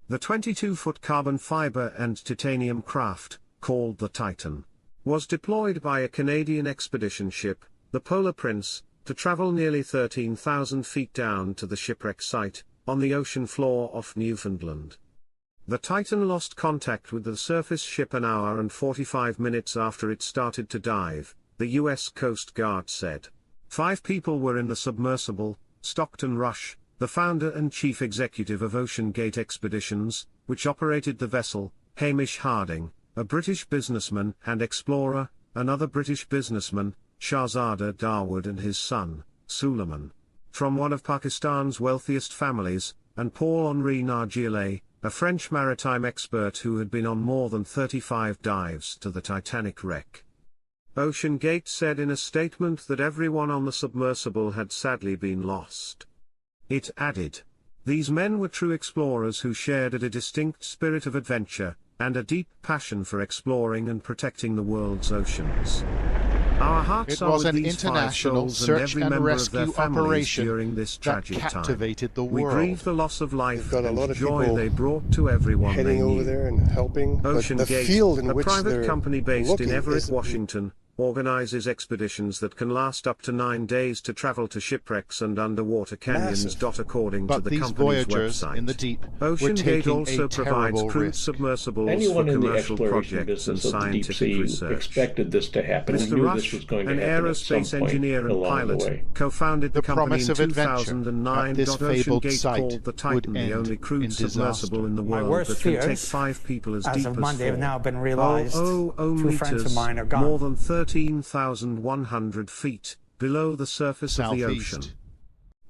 The 22-foot carbon fiber and titanium craft, called the Titan, was deployed by a Canadian expedition ship, the Polar Prince, to travel nearly 13,000 feet down to the shipwreck site, on the ocean floor off Newfoundland. The Titan lost contact with the surface ship an hour and 45 minutes after it started to dive, the U.S. Coast Guard said. 5 people were in the submersible. Stockton Rush, the founder and chief executive of Ocean Gate Expeditions, which operated the vessel, Hamish Harding, a British businessman and explorer, another British businessman, Shahzada Dawood, and his son, Suleiman, from one of Pakistan's wealthiest families, and Paul-Henri Nargillet, a French maritime expert who had been on more than 35 dives to the Titanic wreck. Ocean Gate said in a statement that everyone on the submersible had sadly been lost. It added, "These men were true explorers who shared a distinct spirit of adventure, and a deep passion for exploring and protecting the world's oceans. Our hearts are with these 5 souls and every member of their families during this tragic time. We grieve the loss of life and joy they brought to everyone heading over there and helping. Ocean Gate, a private company based in Everett, Washington, organizes expeditions that can last up to 9 days to travel to shipwrecks and underwater canyons. According to the company's website, in the deep Ocean Gate also provides crewed submersibles Anyone for in the commercial exploration projects and business of the deep scientific sea research. expected this to happen. Mr. We knew Rush, this was going an to happen at some aerospace point engineer and along the way. pilot, co-founded the company promise in of adventure 2009. at this Ocean fabled Gate site called the Titan would the only end crewed in submersible in the My world worst that can take fears, 5 people as as deep of as Monday, 4. have now been realized. 2 friends of meters, mine are gone. more than 13,100 feet, below the surface of the ocean.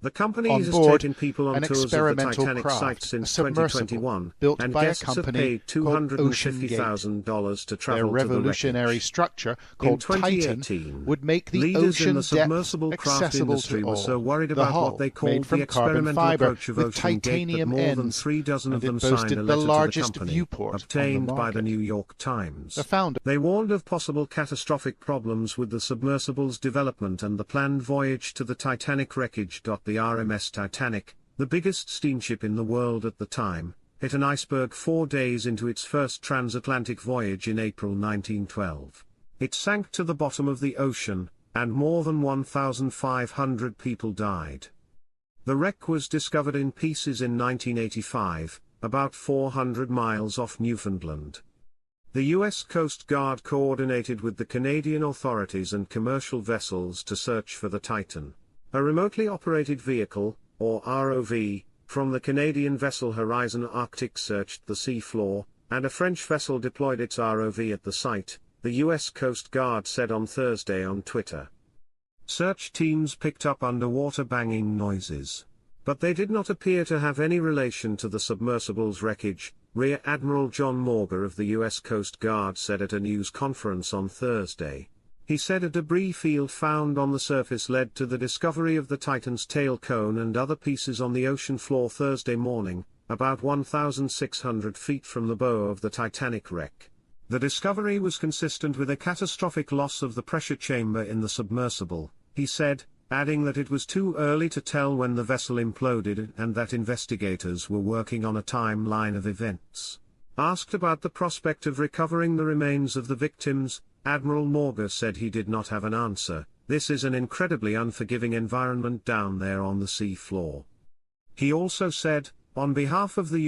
The company On has board, taken people on an tours of the experimental Titanic craft, site since a submersible, 2021, built and by a guests have company paid called Ocean Gate. $250,000 to Their travel to the revolutionary wreckage. structure, In called Titan, 2018, would make the leaders in ocean the depth submersible craft accessible industry to were all. so worried The about hull, what they called made from the carbon experimental fiber approach of with Ocean Gate that titanium more than ends, 3 dozen of and it them signed boasted a the letter to the largest company, viewport on the obtained by the market. New York Times. The founder They warned of possible catastrophic problems with the submersible's development and the planned voyage to the Titanic wreckage. The RMS Titanic, the biggest steamship in the world at the time, hit an iceberg 4 days into its first transatlantic voyage in April 1912. It sank to the bottom of the ocean, and more than 1,500 people died. The wreck was discovered in pieces in 1985, about 400 miles off Newfoundland. The U.S. Coast Guard coordinated with the Canadian authorities and commercial vessels to search for the Titan. A remotely operated vehicle, or ROV, from the Canadian vessel Horizon Arctic searched the seafloor, and a French vessel deployed its ROV at the site, the U.S. Coast Guard said on Thursday on Twitter. Search teams picked up underwater banging noises, but they did not appear to have any relation to the submersible's wreckage, Rear Admiral John Morgan of the U.S. Coast Guard said at a news conference on Thursday. He said a debris field found on the surface led to the discovery of the Titan's tail cone and other pieces on the ocean floor Thursday morning, about 1,600 feet from the bow of the Titanic wreck. The discovery was consistent with a catastrophic loss of the pressure chamber in the submersible, he said, adding that it was too early to tell when the vessel imploded and that investigators were working on a timeline of events. Asked about the prospect of recovering the remains of the victims, Admiral Morgan said he did not have an answer. This is an incredibly unforgiving environment down there on the sea floor. He also said, on behalf of the